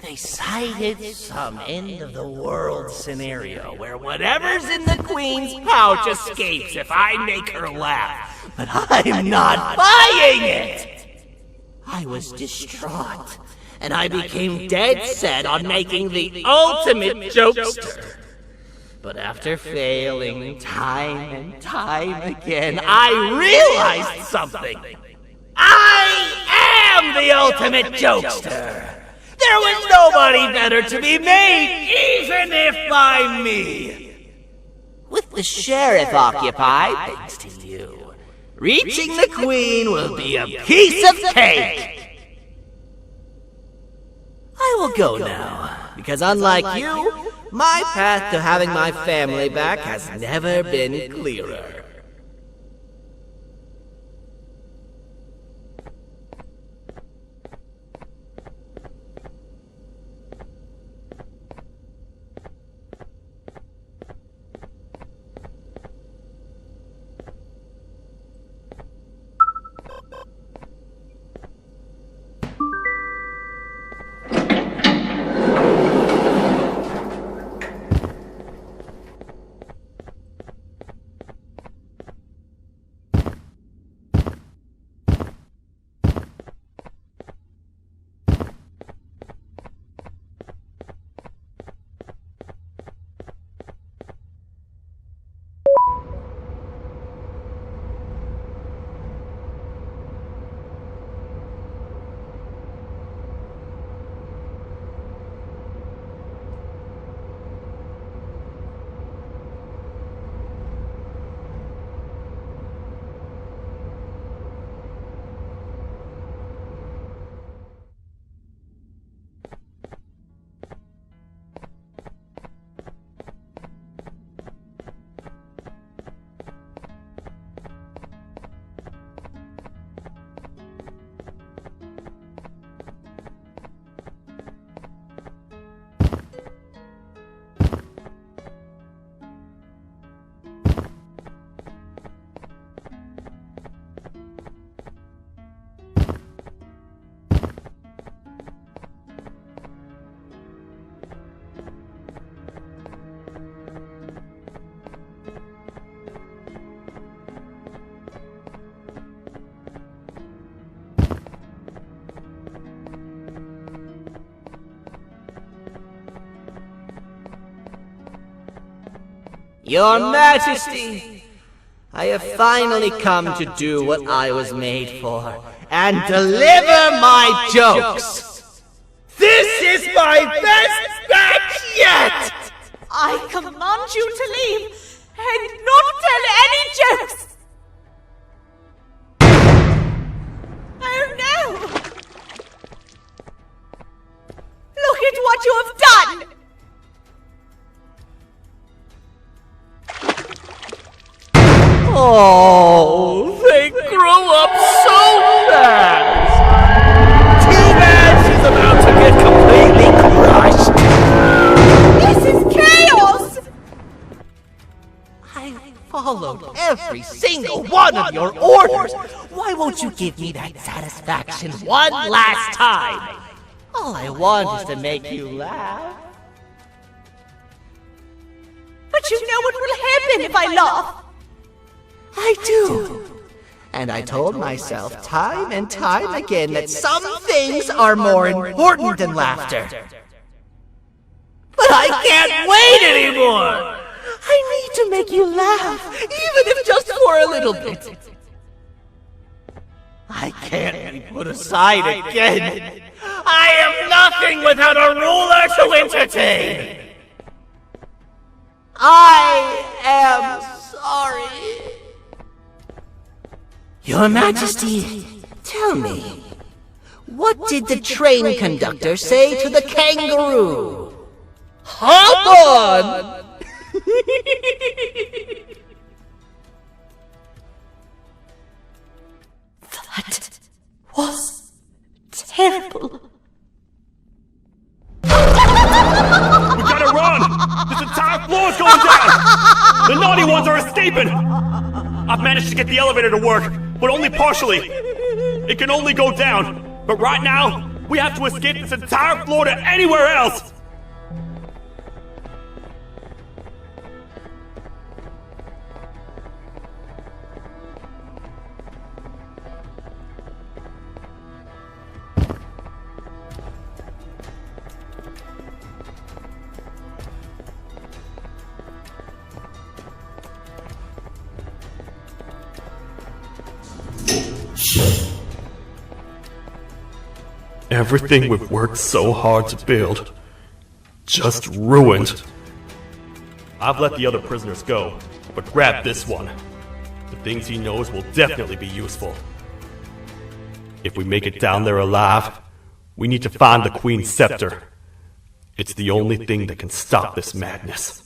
Speaker 8: They cited some end-of-the-world scenario where whatever's in the Queen's pouch escapes if I make her laugh. but I'm not buying it! I was distraught, and I became dead set on making the ultimate jokester. But after failing time and time again, I realized something. I am the ultimate jokester! There was nobody better to be made, even if by me! With the sheriff occupied, thanks to you, reaching the queen will be a piece of cake! I will go now, because unlike you, my path to having my family back has never been clearer. Your Majesty, I have finally come to do what I was made for, and deliver my jokes! This is my best batch yet!
Speaker 7: I command you to leave and not tell any jokes! Oh no! Look at what you have done!
Speaker 8: Oh, they grew up so fast! Too bad she's about to get completely crushed!
Speaker 7: This is chaos!
Speaker 8: I followed every single one of your orders! Why won't you give me that satisfaction one last time? All I want is to make you laugh.
Speaker 7: But you know what will happen if I laugh!
Speaker 8: I do. And I told myself time and time again that some things are more important than laughter. But I can't wait anymore! I need to make you laugh, even if just for a little bit. I can't be put aside again. I am nothing without a ruler to entertain. I am sorry. Your Majesty, tell me, what did the train conductor say to the kangaroo? Hop on!
Speaker 7: That was terrible.
Speaker 6: We gotta run! This entire floor's going down! The naughty ones are escaping! I've managed to get the elevator to work, but only partially. It can only go down, but right now, we have to escape this entire floor to anywhere else! Everything we've worked so hard to build, just ruined. I've let the other prisoners go, but grab this one. The things he knows will definitely be useful. If we make it down there alive, we need to find the Queen's scepter. It's the only thing that can stop this madness.